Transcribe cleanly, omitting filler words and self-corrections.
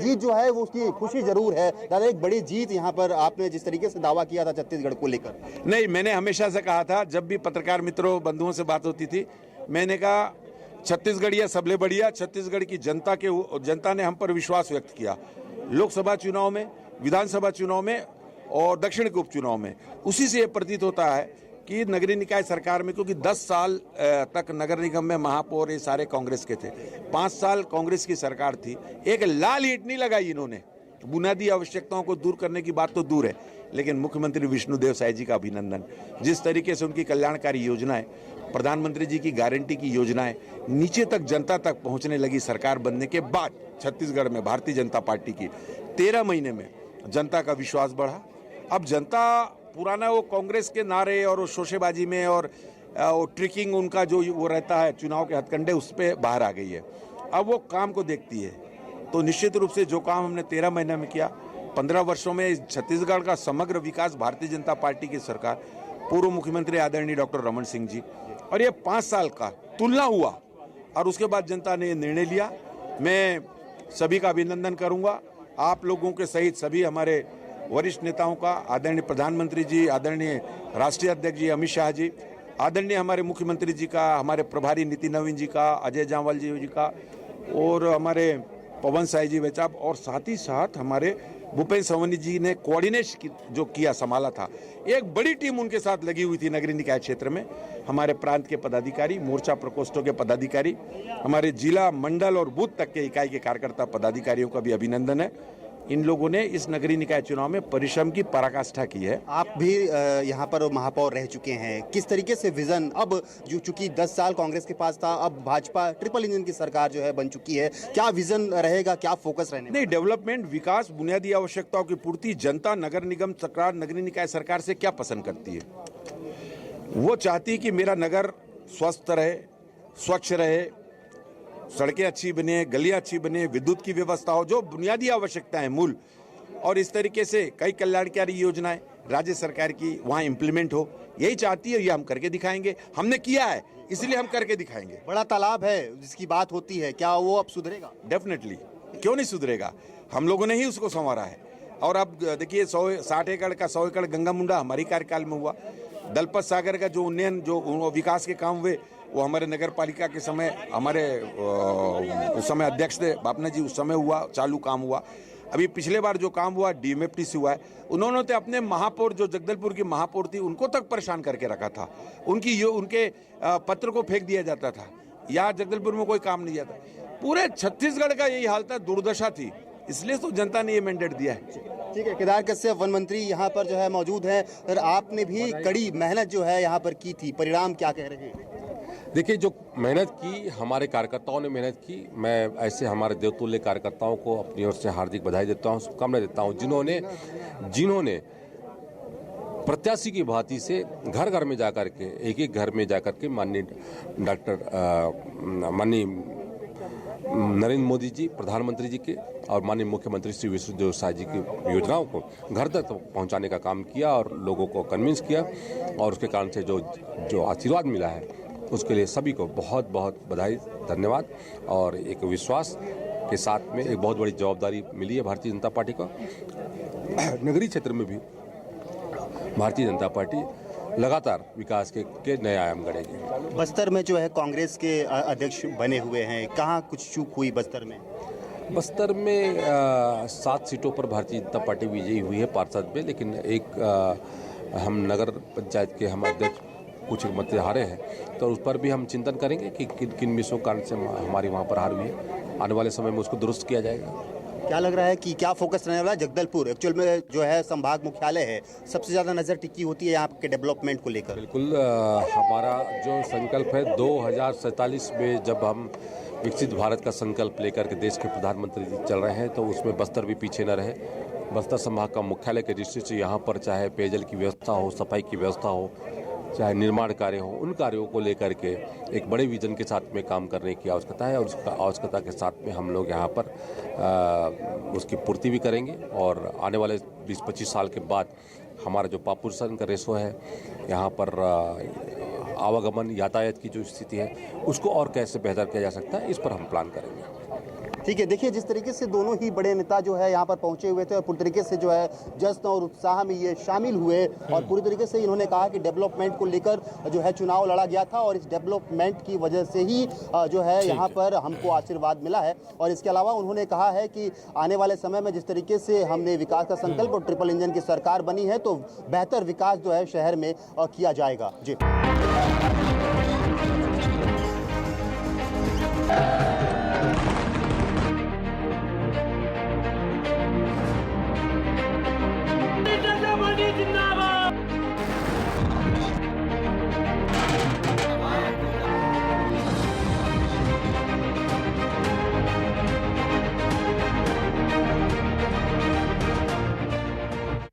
जीत जो है वो उसकी खुशी जरूर है। दादा, एक बड़ी जीत यहाँ पर आपने जिस तरीके से दावा किया था छत्तीसगढ़ को लेकर। नहीं, मैंने हमेशा से कहा था, जब भी पत्रकार मित्रों बंधुओं से बात होती थी, मैंने कहा छत्तीसगढ़िया सबले बढ़िया। छत्तीसगढ़ की जनता ने हम पर विश्वास व्यक्त किया, लोकसभा चुनाव में, विधानसभा चुनाव में और दक्षिण के उपचुनाव में। उसी से यह प्रतीत होता है कि नगरीय निकाय सरकार में, क्योंकि 10 साल तक नगर निगम में महापौर ये सारे कांग्रेस के थे, 5 साल कांग्रेस की सरकार थी, एक लाल ईंट नहीं लगाई इन्होंने। बुनियादी आवश्यकताओं को दूर करने की बात तो दूर है, लेकिन मुख्यमंत्री विष्णुदेव साय जी का अभिनंदन। जिस तरीके से उनकी कल्याणकारी योजनाएं, प्रधानमंत्री जी की गारंटी की योजनाएं नीचे तक, जनता तक पहुंचने लगी सरकार बनने के बाद छत्तीसगढ़ में भारतीय जनता पार्टी की 13 महीने में जनता का विश्वास बढ़ा। अब जनता पुराना वो कांग्रेस के नारे और शोशेबाजी में और वो ट्रिकिंग उनका जो वो रहता है, चुनाव के हथकंडे, उस पर बाहर आ गई है। अब वो काम को देखती है। तो निश्चित रूप से जो काम हमने 13 महीने में किया, 15 वर्षों में छत्तीसगढ़ का समग्र विकास भारतीय जनता पार्टी की सरकार, पूर्व मुख्यमंत्री आदरणीय डॉक्टर रमन सिंह जी, और ये 5 साल का तुलना हुआ और उसके बाद जनता ने ये निर्णय लिया। मैं सभी का अभिनंदन करूंगा, आप लोगों के सहित सभी हमारे वरिष्ठ नेताओं का, आदरणीय प्रधानमंत्री जी, आदरणीय राष्ट्रीय अध्यक्ष जी अमित शाह जी, आदरणीय हमारे मुख्यमंत्री जी का, हमारे प्रभारी नितिन नवीन जी का, अजय जावल जी का, और हमारे पवन साय जी बेचाब, और साथ ही साथ हमारे भूपेन्द्र सवन्नी जी ने कोऑर्डिनेट जो किया, संभाला था। एक बड़ी टीम उनके साथ लगी हुई थी नगरीय निकाय क्षेत्र में। हमारे प्रांत के पदाधिकारी, मोर्चा प्रकोष्ठों के पदाधिकारी, हमारे जिला, मंडल और बूथ तक के इकाई के कार्यकर्ता पदाधिकारियों का भी अभिनंदन है। इन लोगों ने इस नगरीय निकाय चुनाव में परिश्रम की पराकाष्ठा की है। आप भी यहाँ पर महापौर रह चुके हैं, किस तरीके से विजन, अब जो चूंकि 10 साल कांग्रेस के पास था, अब भाजपा ट्रिपल इंजन की सरकार जो है बन चुकी है, क्या विजन रहेगा, क्या फोकस रहने? नहीं, डेवलपमेंट, विकास, बुनियादी आवश्यकताओं की पूर्ति। जनता नगर निगम सरकार, नगरीय निकाय सरकार से क्या पसंद करती है? वो चाहती है कि मेरा नगर स्वस्थ रहे, स्वच्छ रहे, सड़कें अच्छी बने, गलियां अच्छी बने, विद्युत की व्यवस्था हो, जो बुनियादी आवश्यकता है मूल। और इस तरीके से कई कल्याणकारी योजनाएं राज्य सरकार की वहां इंप्लीमेंट हो, यही चाहती है। ये हम करके दिखाएंगे, हमने किया है, इसलिए हम करके दिखाएंगे। बड़ा तालाब है जिसकी बात होती है, क्या वो अब सुधरेगा? डेफिनेटली, क्यों नहीं सुधरेगा? हम लोगों ने ही उसको संवारा है। और अब देखिए, 60 एकड़ का 100 एकड़ गंगा मुंडा हमारी कार्यकाल में हुआ। दलपत सागर का जो उन्नयन, जो विकास के काम हुए, वो हमारे नगर पालिका के समय, हमारे उस समय अध्यक्ष थे बापना जी, उस समय हुआ, चालू काम हुआ। अभी पिछले बार जो काम हुआ डीएमएफटी से हुआ है। उन्होंने तो अपने महापौर, जो जगदलपुर की महापौर थी, उनको तक परेशान करके रखा था। उनके पत्र को फेंक दिया जाता था, यहाँ जगदलपुर में कोई काम नहीं जाता। पूरे छत्तीसगढ़ का यही हाल था, दुर्दशा थी, इसलिए तो जनता ने ये मैंडेट दिया है। ठीक है, केदार कश्यप वन मंत्री यहाँ पर जो है मौजूद है, और आपने भी कड़ी मेहनत जो है यहाँ पर की थी, परिणाम क्या कह रहे हैं? देखिए, जो मेहनत की, हमारे कार्यकर्ताओं ने मेहनत की। मैं ऐसे हमारे देवतुल्य कार्यकर्ताओं को अपनी ओर से हार्दिक बधाई देता हूं, शुभकामनाएं देता हूं, जिन्होंने प्रत्याशी की भांति से घर घर में जाकर के, एक एक घर में जाकर के माननीय नरेंद्र मोदी जी, प्रधानमंत्री जी के, और माननीय मुख्यमंत्री श्री विष्णुदेव साय जी की योजनाओं को घर तक पहुंचाने का काम किया और लोगों को कन्विंस किया। और उसके कारण से जो आशीर्वाद मिला है, उसके लिए सभी को बहुत बहुत बधाई, धन्यवाद। और एक विश्वास के साथ में एक बहुत बड़ी जवाबदारी मिली है भारतीय जनता पार्टी को। नगरीय क्षेत्र में भी भारतीय जनता पार्टी लगातार विकास के नए आयाम गढ़ेगी। बस्तर में जो है कांग्रेस के अध्यक्ष बने हुए हैं, कहाँ कुछ चूक हुई बस्तर में? बस्तर में 7 सीटों पर भारतीय जनता पार्टी विजयी हुई है पार्षद में, लेकिन हम नगर पंचायत के हम अध्यक्ष कुछ मत हारे हैं, तो उस पर भी हम चिंतन करेंगे कि किन विषयों कारण से हमारी वहाँ पर हार हुई है। आने वाले समय में उसको दुरुस्त किया जाएगा। क्या लग रहा है कि क्या फोकस रहने वाला है? जगदलपुर एक्चुअल में जो है संभाग मुख्यालय है, सबसे ज़्यादा नज़र टिकी होती है यहाँ के डेवलपमेंट को लेकर। बिल्कुल, हमारा जो संकल्प है 2047 में, जब हम विकसित भारत का संकल्प लेकर के देश के प्रधानमंत्री जी चल रहे हैं, तो उसमें बस्तर भी पीछे न रहे। बस्तर संभाग का मुख्यालय के दृष्टि से यहाँ पर चाहे पेयजल की व्यवस्था हो, सफाई की व्यवस्था हो, चाहे निर्माण कार्य हो, उन कार्यों को लेकर के एक बड़े विजन के साथ में काम करने की आवश्यकता है। और उसका आवश्यकता के साथ में हम लोग यहाँ पर उसकी पूर्ति भी करेंगे। और आने वाले 20-25 साल के बाद हमारा जो पॉपुलेशन का रेशो है, यहाँ पर आवागमन, यातायात की जो स्थिति है, उसको और कैसे बेहतर किया जा सकता है, इस पर हम प्लान करेंगे। ठीक है, देखिए जिस तरीके से दोनों ही बड़े नेता जो है यहाँ पर पहुंचे हुए थे और पूरी तरीके से जो है जश्न और उत्साह में ये शामिल हुए और पूरी तरीके से इन्होंने कहा कि डेवलपमेंट को लेकर जो है चुनाव लड़ा गया था और इस डेवलपमेंट की वजह से ही जो है यहाँ पर हमको आशीर्वाद मिला है। और इसके अलावा उन्होंने कहा है कि आने वाले समय में जिस तरीके से हमने विकास का संकल्प और ट्रिपल इंजन की सरकार बनी है तो बेहतर विकास जो है शहर में किया जाएगा। जी।